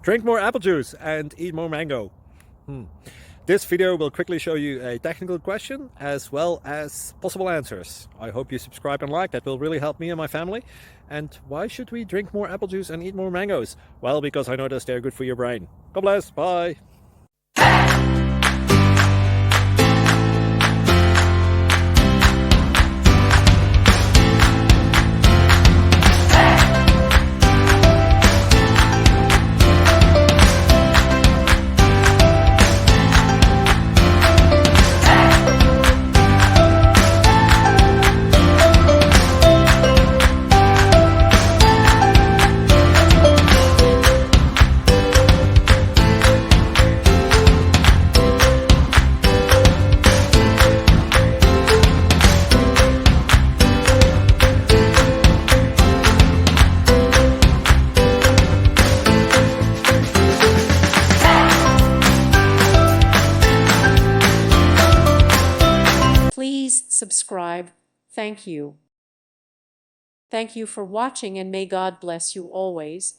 Drink more apple juice and eat more mango. This video will quickly show you a technical question as well as possible answers. I hope you subscribe and like, that will really help me and my family. And why should we drink more apple juice and eat more mangoes? Well, because I noticed they're good for your brain. God bless, bye. Please subscribe. Thank you. Thank you for watching, and may God bless you always.